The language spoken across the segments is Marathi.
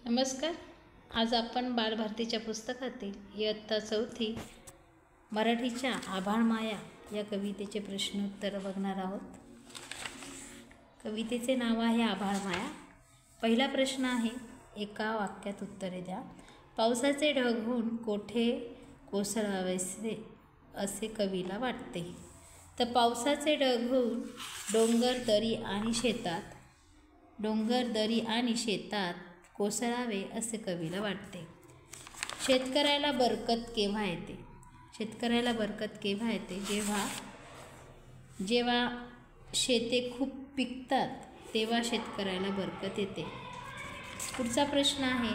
नमस्कार। आज आपण बालभारतीच्या पुस्तकातील इयत्ता 4 मराठीच्या आभाळ माया या कवितेचे प्रश्नोत्तर बघणार आहोत। कवितेचे नाव आहे आभाळ माया। पहिला प्रश्न आहे, एका वाक्यात उत्तरे द्या। पावसाचे ढग होऊन कोठे कोसळावेसे असे कवीला वाटते। तर पावसाचे ढग होऊन डोंगर दरी आणि शेतात कोसळावे असे कवीला वाटते। शेतकऱ्याला बरकत केव्हा येते? शेतकऱ्याला बरकत केव्हा येते? जेव्हा शेते खूप पिकतात तेव्हा शेतकऱ्याला बरकत येते। पुढचा प्रश्न आहे,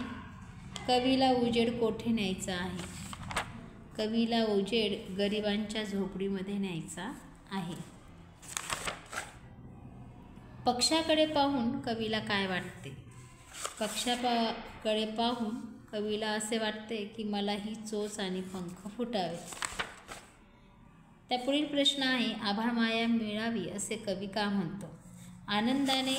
कवीला उजेड कोठे न्यायचा आहे? कवीला उजेड गरिबांच्या झोपडीमध्ये न्यायचा आहे। पक्षाकडे पाहून कवीला काय वाटते? पक्षाकडे पाहून कवीला असे वाटते की मलाही चोच आणि पंख फुटावे। त्या पुढील प्रश्न आहे, आभाळ माया मिळावी असे कवी का म्हणतो? आनंदाने,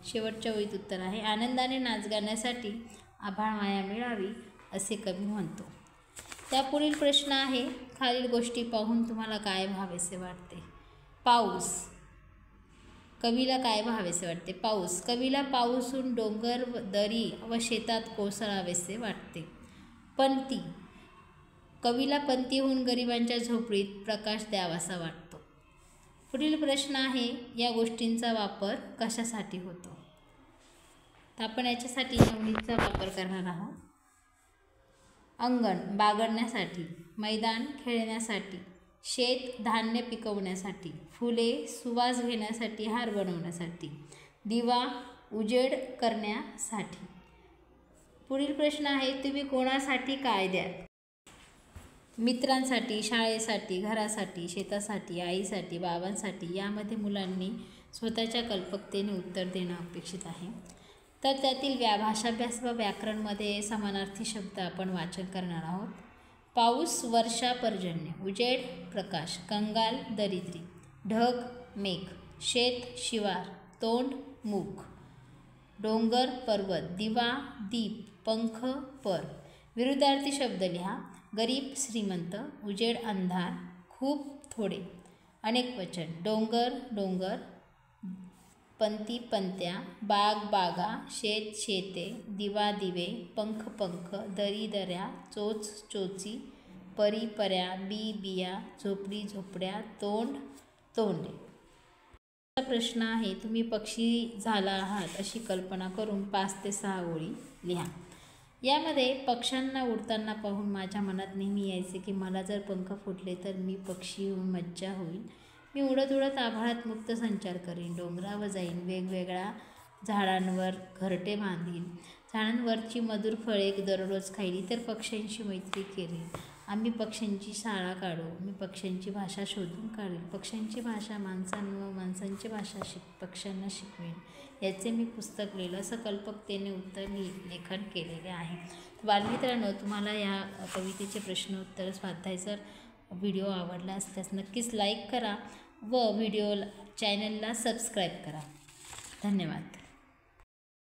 शेवटच्या ओळीत उत्तर आहे, आनंदाने नाच गाण्यासाठी आभाळ माया मिळावी असे कवी म्हणतो। त्या पुढील प्रश्न आहे, खालील गोष्टी पाहून तुम्हाला काय व्हावेसे वाटते? पाऊस, कवीला काय व्हावेसे वाटते? पाऊस, कवीला पाऊसून डोंगर दरी व शेतात कोसळावेसे वाटते। पंती, कवीला पंतीहून गरिबांच्या झोपडीत प्रकाश द्यावासा वाटतो। पुढील प्रश्न आहे, या गोष्टींचा वापर कशासाठी होतो? तर आपण याच्यासाठी निवडीचा वापर करणार आहोत। अंगण बागडण्यासाठी, मैदान खेळण्यासाठी, शेत धान्य पिकवण्यासाठी, फुले सुवास घेण्यासाठी, हार बनवण्यासाठी, दिवा उजेड करण्यासाठी। पुढील प्रश्न आहे, तुम्ही कोणासाठी काय द्याल? मित्रांसाठी, शाळेसाठी, घरासाठी, शेतासाठी, आईसाठी, बाबांसाठी। यामध्ये मुलांनी स्वतःच्या कल्पकतेने उत्तर देणं अपेक्षित आहे। तर त्यातील भाषाभ्यास व व्याकरणमध्ये समानार्थी शब्द आपण वाचन करणार आहोत। पाऊस वर्षा पर्जन्य, उजेड प्रकाश, कंगाल दरिद्री, ढग मेघ, शेत शिवार, तोंड मुख, डोंगर पर्वत, दिवा दीप, पंख पर। विरुद्धार्थी शब्द लिहा। गरीब श्रीमंत, उजेड अंधार, खूप थोडे, अनेक वचन, डोंगर डोंगर, पंती पंत्या, बाग बागा, शेत शेते, दिवा दिवे, पंख पंख, दरी दऱ्या, चोच चोची, परी पर्या, बी बिया, झोपडी झोपड्या, तोंड तोंडे। प्रश्न आहे, तुम्ही पक्षी झाला आहात अशी कल्पना करून 5 ते 6 ओळी लिहा। यामध्ये पक्ष्यांना उडताना पाहून माझ्या मनात नेहमी यायचे की मला जर पंख फुटले तर मी पक्षी होऊन मज्जा होईल। मी उडत उडत आभाळात मुक्त संचार करीन, डोंगरावर जाईन, वेगवेगळ्या झाडांवर घरटे बांधीन, झाडांवरची मधुर फळे दररोज खाईल, इतर पक्ष्यांशी मैत्री केली, आम्ही पक्ष्यांची शाळा काढू, मी पक्ष्यांची भाषा शोधून काढेल, पक्ष्यांची भाषा माणसांवर, माणसांची भाषा पक्ष्यांना शिकवेन, याचे मी पुस्तक लिहिलं, असं कल्पकतेने उत्तर लेखन केलेले आहे। बालमित्रांनो, तुम्हाला या कवितेचे प्रश्नोत्तर स्वाध्याय व्हिडिओ आवडला असल्यास नक्कीच लाईक करा व चॅनलला सबस्क्राईब करा। धन्यवाद।